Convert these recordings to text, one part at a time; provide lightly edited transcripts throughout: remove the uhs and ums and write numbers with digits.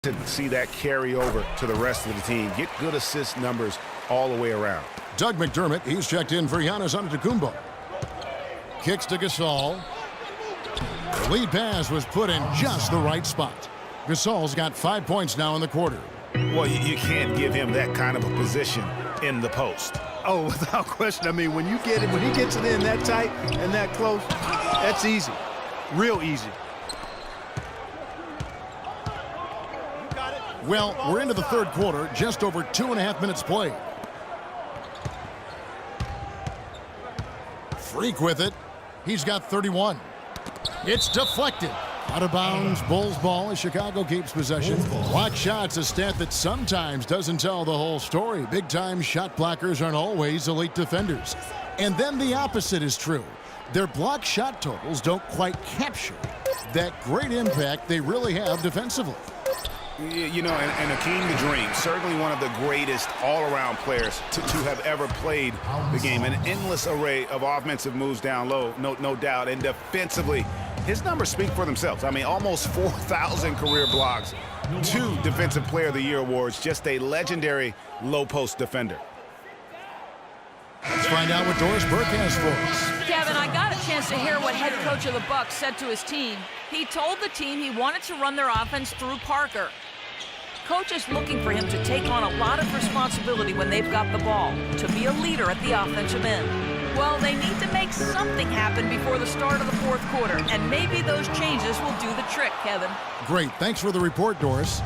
To see that carry over to the rest of the team. Get good assist numbers all the way around. Doug McDermott, he's checked in for Giannis Antetokounmpo. Kicks to Gasol. The lead pass was put in just the right spot. Gasol's got 5 points now in the quarter. Well, you can't give him that kind of a position in the post. Oh, without question. I mean, when he gets it in that tight and that close, that's easy. Real easy. Well, we're into the third quarter, just over 2.5 minutes played. Freak with it. He's got 31. It's deflected. Out of bounds, Bulls ball as Chicago keeps possession. Block shots, a stat that sometimes doesn't tell the whole story. Big-time shot blockers aren't always elite defenders. And then the opposite is true. Their block shot totals don't quite capture that great impact they really have defensively. You know, and Akeem the Dream, certainly one of the greatest all-around players to have ever played the game. An endless array of offensive moves down low, no doubt. And defensively, his numbers speak for themselves. I mean, almost 4,000 career blocks, 2 Defensive Player of the Year awards, just a legendary low-post defender. Let's find out what Doris Burke has for us. Kevin, I got a chance to hear what head coach of the Bucks said to his team. He told the team he wanted to run their offense through Parker. Coach is looking for him to take on a lot of responsibility when they've got the ball, to be a leader at the offensive end. Well, they need to make something happen before the start of the fourth quarter, and maybe those changes will do the trick, Kevin. Great. Thanks for the report, Doris.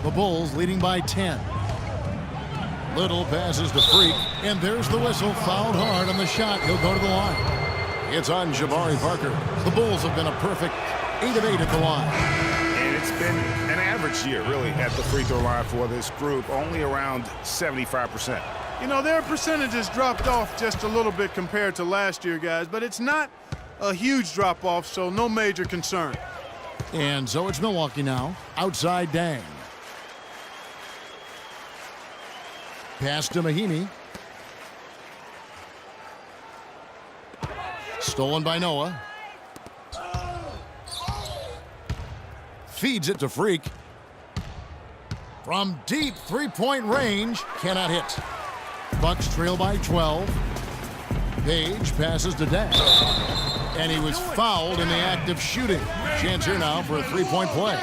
The Bulls leading by 10. Little passes to Freak, and there's the whistle. Fouled hard on the shot. He'll go to the line. It's on Jabari Parker. The Bulls have been a perfect 8 of 8 at the line. And it's been an average year, really, at the free throw line for this group, only around 75%. You know, their percentages dropped off just a little bit compared to last year, guys, but it's not a huge drop-off, so no major concern. And so it's Milwaukee now. Outside Dang. Pass to Mahinmi. Stolen by Noah. Feeds it to Freak. From deep three-point range. Cannot hit. Bucks trail by 12. Page passes to Dang. And he was fouled in the act of shooting. Chance here now for a three-point play.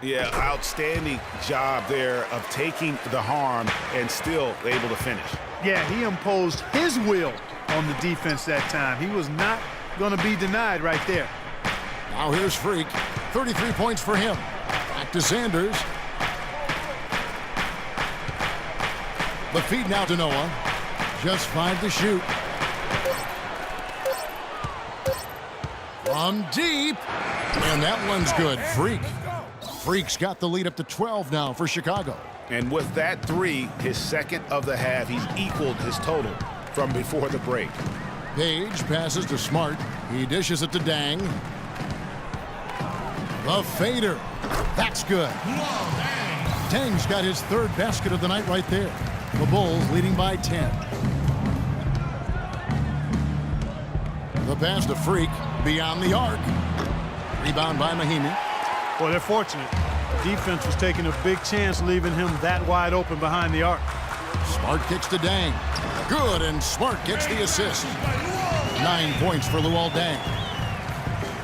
Yeah, outstanding job there of taking the harm and still able to finish. Yeah, he imposed his will on the defense that time. He was not going to be denied right there. Now here's Freak. 33 points for him. Back to Sanders. The feed now to Noah. Just 5 to shoot. From deep. And that one's good. Freak. Freak's got the lead up to 12 now for Chicago. And with that 3, his second of the half, he's equaled his total from before the break. Page passes to Smart. He dishes it to Dang. The fader. That's good. Dang's got his 3rd basket of the night right there. The Bulls leading by 10. The pass to Freak. Beyond the arc. Rebound by Mahinmi. Well, they're fortunate. Defense was taking a big chance leaving him that wide open behind the arc. Smart kicks to Dang. Good, and Smart gets the assist. 9 points for Luol Deng.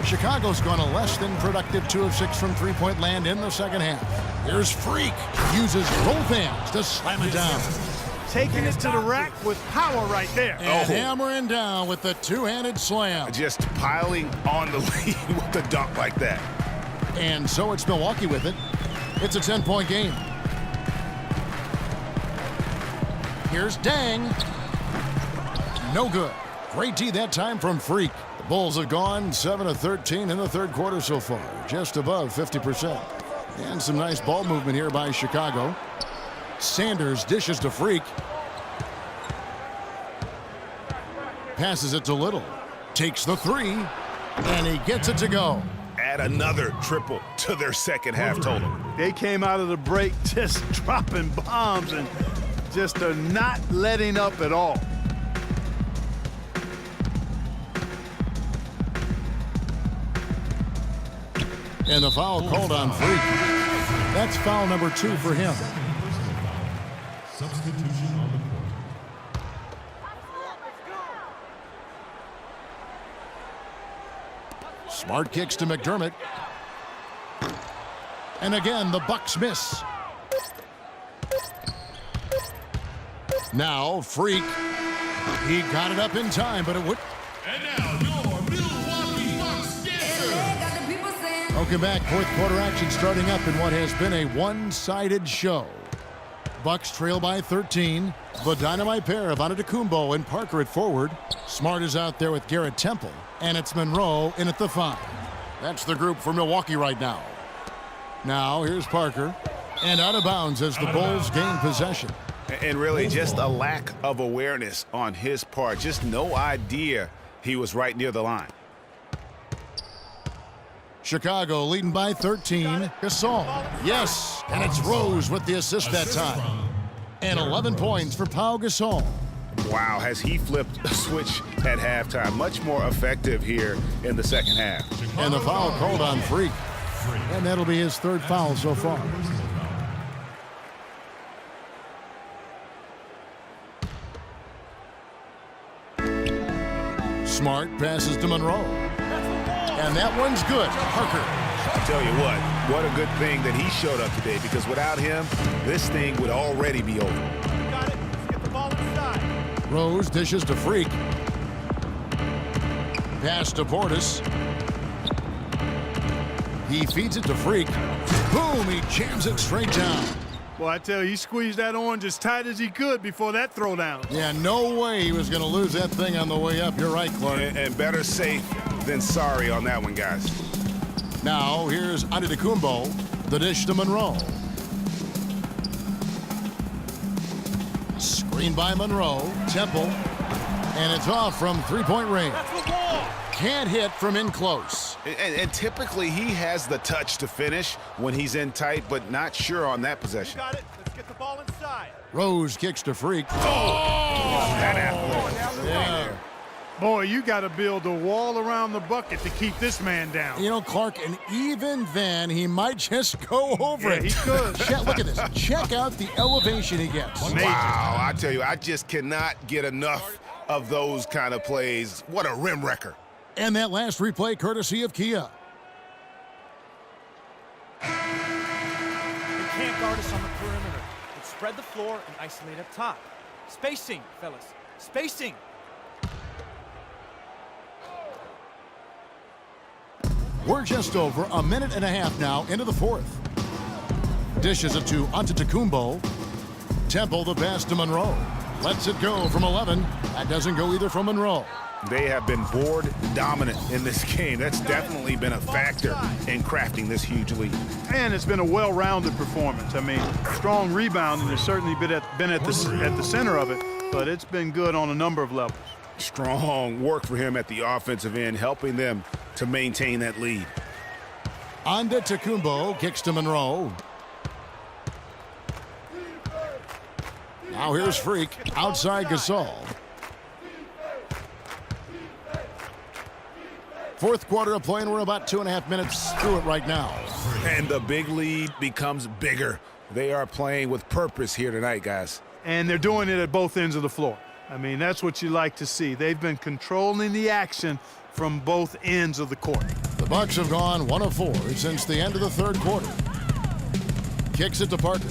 Chicago's gone a less than productive 2 of 6 from three-point land in the second half. Here's Freak. Uses both hands to slam it down. Taking it to the rack with power right there. And hammering down with the two-handed slam. Just piling on the lead with a dunk like that. And so it's Milwaukee with it. It's a 10-point game. Here's Dang. No good. Great D that time from Freak. The Bulls have gone 7 of 13 in the third quarter so far. Just above 50%. And some nice ball movement here by Chicago. Sanders dishes to Freak. Passes it to Little. Takes the 3. And he gets it to go. Add another triple to their second half total. They came out of the break just dropping bombs and just not letting up at all. And the foul called on Freak. That's foul number 2 for him. Substitution on the court. Smart kicks to McDermott. And again, the Bucks miss. Now, Freak. He got it up in time, but it would. And now, your Milwaukee Bucks dancer. Welcome back. Fourth quarter action starting up in what has been a one-sided show. Bucks trail by 13. The dynamite pair of Antetokounmpo and Parker at forward. Smart is out there with Garrett Temple. And it's Monroe in at the 5. That's the group for Milwaukee right now. Now, here's Parker. And out of bounds as the Bulls gain possession. And really just a lack of awareness on his part. Just no idea he was right near the line. Chicago leading by 13. Gasol. Yes, and it's Rose with the assist that time. And 11 points for Pau Gasol. Wow, has he flipped a switch at halftime. Much more effective here in the second half. And the foul called on Freak. And that'll be his 3rd foul so far. Smart passes to Monroe. And that one's good. Parker. I'll tell you what a good thing that he showed up today, because without him, this thing would already be over. Got it. Let's get the ball inside. Rose dishes to Freak. Pass to Portis. He feeds it to Freak. Boom, he jams it straight down. Well, I tell you, he squeezed that orange as tight as he could before that throwdown. Yeah, no way he was going to lose that thing on the way up. You're right, Clark. And better safe than sorry on that one, guys. Now, here's Antetokounmpo. The dish to Monroe. Screen by Monroe. Temple. And it's off from three-point range. Can't hit from in close. And typically he has the touch to finish when he's in tight, but not sure on that possession. Got it. Let's get the ball inside. Rose kicks to Freak. That athlete. Yeah. Boy, you got to build a wall around the bucket to keep this man down. You know, Clark, and even then, he might just go over it. He could. Look at this. Check out the elevation he gets. Wow, I tell you, I just cannot get enough of those kind of plays. What a rim wrecker. And that last replay courtesy of Kia. They can't guard us on the perimeter. Let's spread the floor and isolate up top. Spacing, fellas. Spacing. We're just over a minute and a half now into the 4th. Dishes it to Antetokounmpo. Temple the pass to Monroe. Lets it go from 11. That doesn't go either from Monroe. They have been board dominant in this game. That's definitely been a factor in crafting this huge lead. And it's been a well-rounded performance. I mean, strong rebounding has certainly been at the center of it, but it's been good on a number of levels. Strong work for him at the offensive end, helping them to maintain that lead. Antetokounmpo kicks to Monroe. Now here's Freak outside Gasol. 4th quarter of play, and we're about 2.5 minutes through it right now. And the big lead becomes bigger. They are playing with purpose here tonight, guys. And they're doing it at both ends of the floor. I mean, that's what you like to see. They've been controlling the action from both ends of the court. The Bucks have gone 1 of 4 since the end of the 3rd quarter. Kicks it to Parker.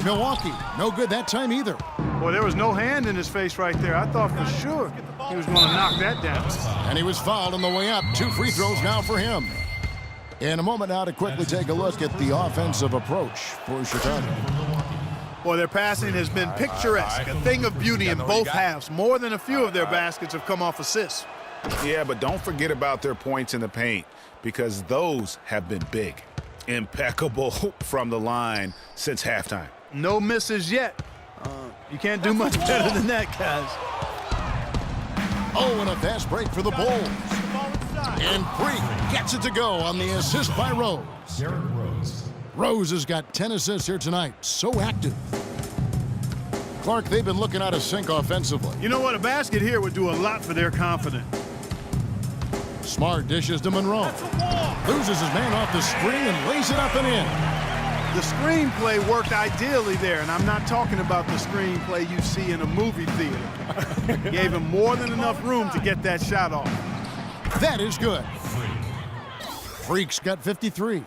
Milwaukee, no good that time either. Boy, there was no hand in his face right there. I thought for sure he was going to knock that down. And he was fouled on the way up. 2 free throws now for him. In a moment now to quickly take a look at the offensive approach for Chicago. Boy, their passing has been picturesque, a thing of beauty in both halves. More than a few of their baskets have come off assists. Yeah, but don't forget about their points in the paint, because those have been big. Impeccable from the line since halftime. No misses yet. You can't do much better than that, guys. Oh, and a fast break for the Bulls. And Freak gets it to go on the assist by Rose. Derrick Rose. Rose has got 10 assists here tonight. So active. Clark, they've been looking out of sync offensively. You know what? A basket here would do a lot for their confidence. Smart dishes to Monroe. Loses his man off the screen and lays it up and in. The screenplay worked ideally there, and I'm not talking about the screenplay you see in a movie theater. Gave him more than enough room to get that shot off. That is good. Freak's got 53.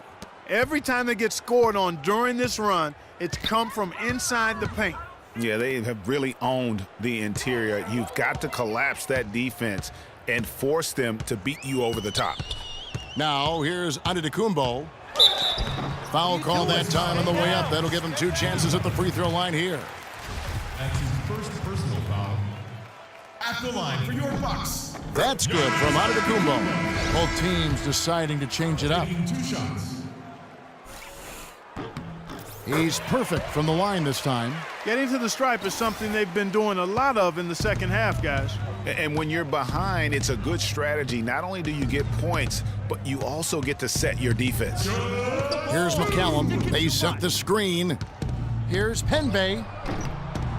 Every time they get scored on during this run, it's come from inside the paint. Yeah, they have really owned the interior. You've got to collapse that defense and force them to beat you over the top. Now here's Antetokounmpo. Foul call that time on the way up. That'll give him 2 chances at the free throw line here. That's his first personal foul. At the line for your Bucks. That's good from Antetokounmpo. Both teams deciding to change it up. Taking 2 shots. He's perfect from the line this time. Getting to the stripe is something they've been doing a lot of in the second half, guys. And when you're behind, it's a good strategy. Not only do you get points, but you also get to set your defense. Here's McCallum. They set the screen. Here's Penbay.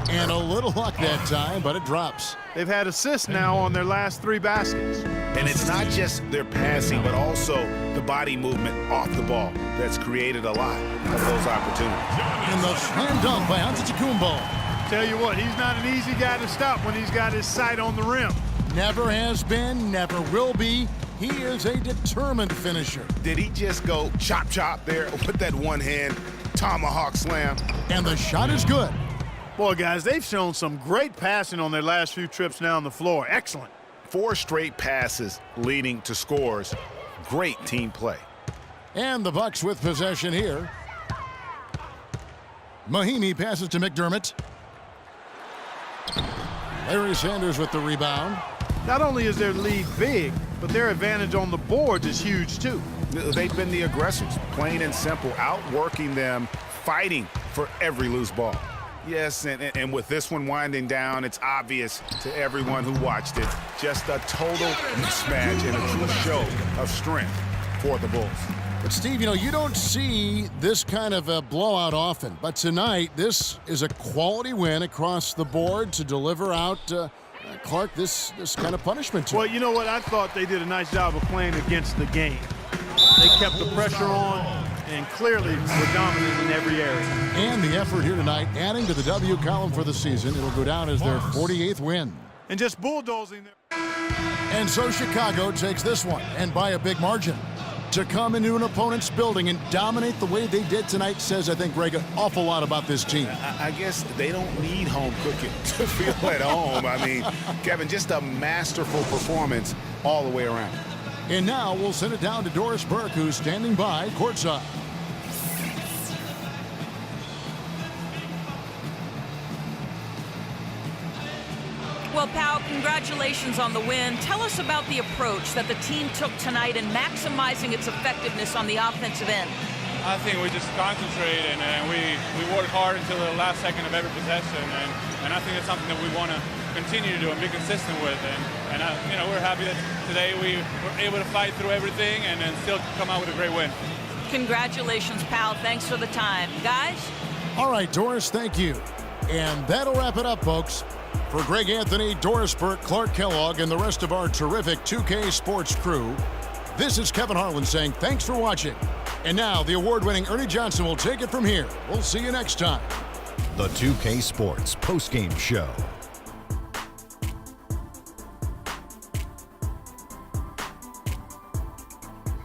And a little luck that time, but it drops. They've had assists now on their last 3 baskets. And it's not just their passing, but also the body movement off the ball that's created a lot of those opportunities. And the slam dunk by Antetokounmpo. Tell you what, he's not an easy guy to stop when he's got his sight on the rim. Never has been, never will be. He is a determined finisher. Did he just go chop chop there with that one hand tomahawk slam? And the shot is good. Boy, guys, they've shown some great passing on their last few trips down the floor. Excellent. 4 straight passes leading to scores. Great team play. And the Bucks with possession here. Mahinmi passes to McDermott. Larry Sanders with the rebound. Not only is their lead big, but their advantage on the boards is huge, too. They've been the aggressors, plain and simple, outworking them, fighting for every loose ball. Yes, and with this one winding down, it's obvious to everyone who watched it. Just a total mismatch and a true show of strength for the Bulls. But, Steve, you don't see this kind of a blowout often. But tonight, this is a quality win across the board to deliver out, Clark, this kind of punishment to Well, him. you know what? I thought they did a nice job of playing against the game. They kept the pressure on and clearly were dominant in every area. And the effort here tonight, adding to the W column for the season. It'll go down as their 48th win. And just bulldozing there. And so Chicago takes this one, and by a big margin. To come into an opponent's building and dominate the way they did tonight says, I think, Greg, an awful lot about this team. I guess they don't need home cooking to feel at home. I mean, Kevin, just a masterful performance all the way around. And now we'll send it down to Doris Burke, who's standing by courtside. Well, Pal, congratulations on the win. Tell us about the approach that the team took tonight in maximizing its effectiveness on the offensive end. I think we just concentrate and we work hard until the last second of every possession, and I think it's something that we want to continue to do and be consistent with. And we're happy that today we were able to fight through everything and then still come out with a great win. Congratulations, Pal. Thanks for the time. Guys? All right, Doris, thank you. And that'll wrap it up, folks. For Greg Anthony, Doris Burke, Clark Kellogg, and the rest of our terrific 2K Sports crew, this is Kevin Harlan saying thanks for watching. And now the award-winning Ernie Johnson will take it from here. We'll see you next time. The 2K Sports postgame show.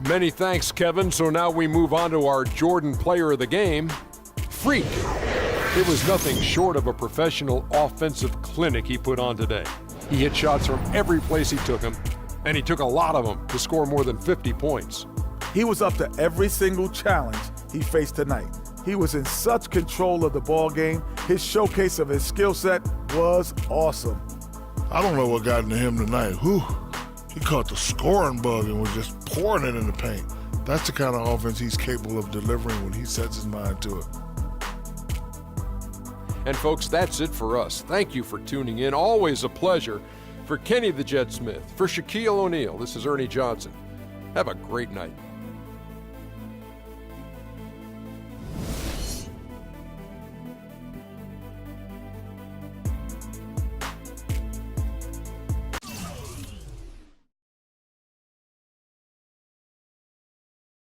Many thanks, Kevin. So now we move on to our Jordan Player of the Game, Freak. It was nothing short of a professional offensive clinic he put on today. He hit shots from every place he took them, and he took a lot of them to score more than 50 points. He was up to every single challenge he faced tonight. He was in such control of the ball game. His showcase of his skill set was awesome. I don't know what got into him tonight. Whew. He caught the scoring bug and was just pouring it in the paint. That's the kind of offense he's capable of delivering when he sets his mind to it. And folks, that's it for us. Thank you for tuning in. Always a pleasure. For Kenny the Jet Smith, for Shaquille O'Neal, this is Ernie Johnson. Have a great night.